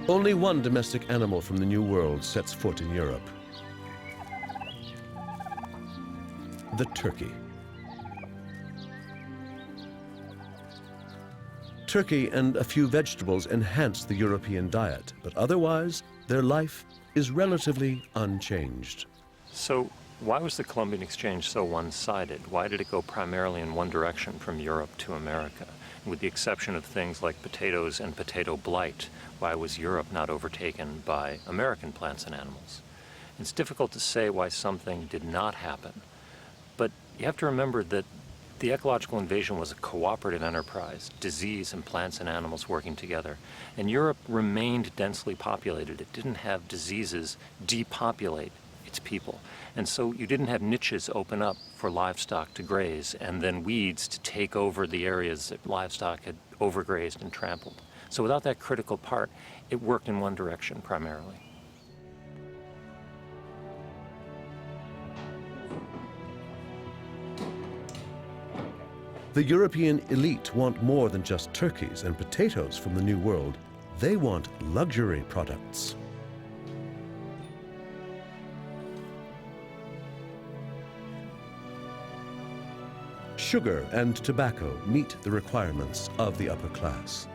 Only one domestic animal from the New World sets foot in Europe: the turkey. Turkey and a few vegetables enhance the European diet, but otherwise, their life is relatively unchanged. So why was the Columbian Exchange so one-sided? Why did it go primarily in one direction from Europe to America? With the exception of things like potatoes and potato blight, why was Europe not overtaken by American plants and animals? It's difficult to say why something did not happen, but you have to remember that the ecological invasion was a cooperative enterprise, disease and plants and animals working together. And Europe remained densely populated. It didn't have diseases depopulate its people. And so you didn't have niches open up for livestock to graze and then weeds to take over the areas that livestock had overgrazed and trampled. So without that critical part, it worked in one direction primarily. The European elite want more than just turkeys and potatoes from the New World. They want luxury products. Sugar and tobacco meet the requirements of the upper class.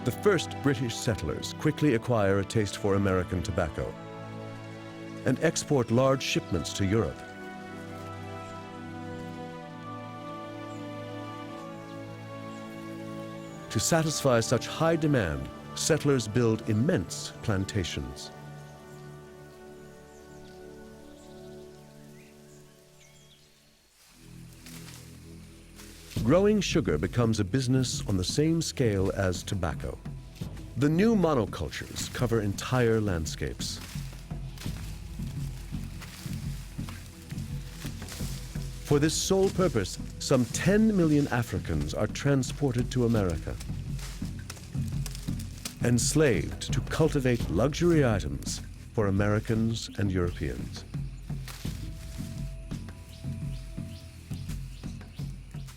The first British settlers quickly acquire a taste for American tobacco and export large shipments to Europe. To satisfy such high demand, settlers build immense plantations. Growing sugar becomes a business on the same scale as tobacco. The new monocultures cover entire landscapes. For this sole purpose, some 10 million Africans are transported to America, enslaved to cultivate luxury items for Americans and Europeans.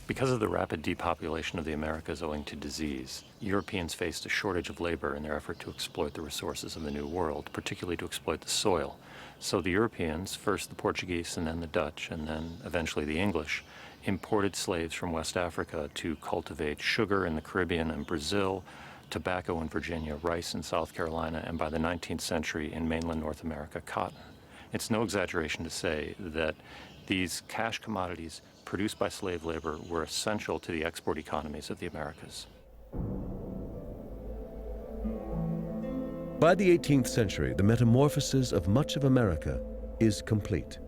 Because of the rapid depopulation of the Americas owing to disease, Europeans faced a shortage of labor in their effort to exploit the resources of the New World, particularly to exploit the soil. So the Europeans, first the Portuguese and then the Dutch and then eventually the English, imported slaves from West Africa to cultivate sugar in the Caribbean and Brazil, tobacco in Virginia, rice in South Carolina, and by the 19th century in mainland North America, cotton. It's no exaggeration to say that these cash commodities produced by slave labor were essential to the export economies of the Americas. By the 18th century, the metamorphosis of much of America is complete.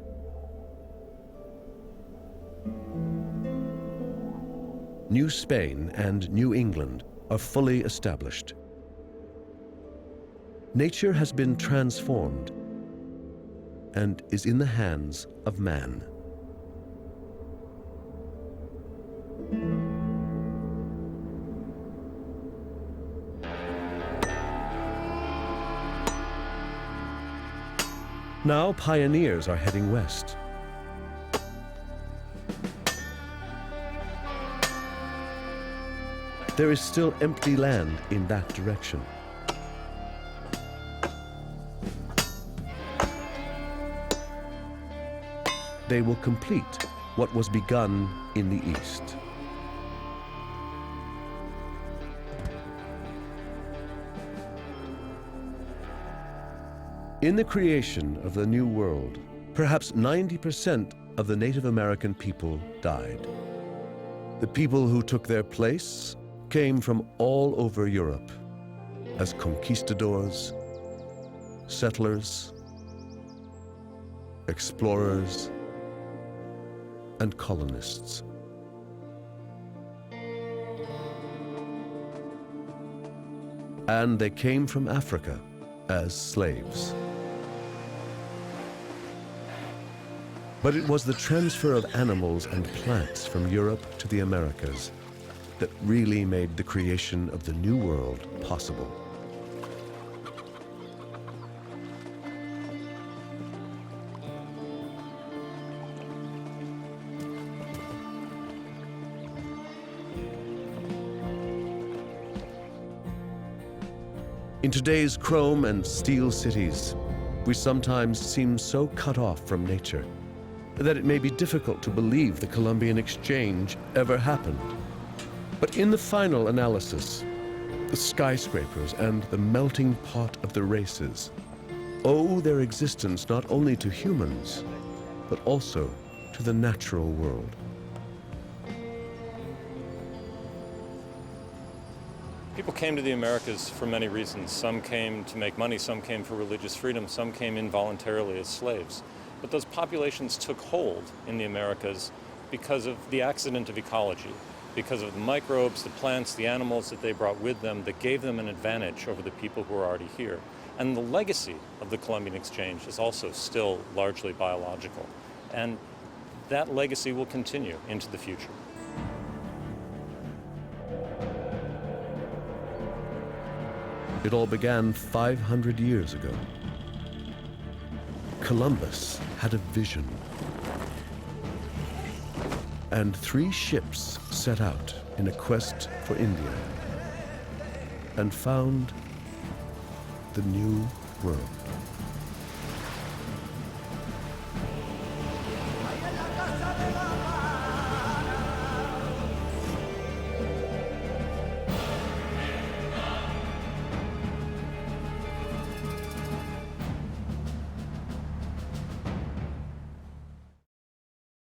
New Spain and New England are fully established. Nature has been transformed and is in the hands of man. Now pioneers are heading west. There is still empty land in that direction. They will complete what was begun in the east. In the creation of the New World, perhaps 90% of the Native American people died. The people who took their place came from all over Europe as conquistadors, settlers, explorers, and colonists. And they came from Africa as slaves. But it was the transfer of animals and plants from Europe to the Americas that really made the creation of the New World possible. In today's chrome and steel cities, we sometimes seem so cut off from nature that it may be difficult to believe the Columbian Exchange ever happened. But in the final analysis, the skyscrapers and the melting pot of the races owe their existence not only to humans, but also to the natural world. People came to the Americas for many reasons. Some came to make money, some came for religious freedom, some came involuntarily as slaves. But those populations took hold in the Americas because of the accident of ecology, because of the microbes, the plants, the animals that they brought with them that gave them an advantage over the people who were already here. And the legacy of the Columbian Exchange is also still largely biological. And that legacy will continue into the future. It all began 500 years ago. Columbus had a vision. And 3 ships set out in a quest for India and found the New World.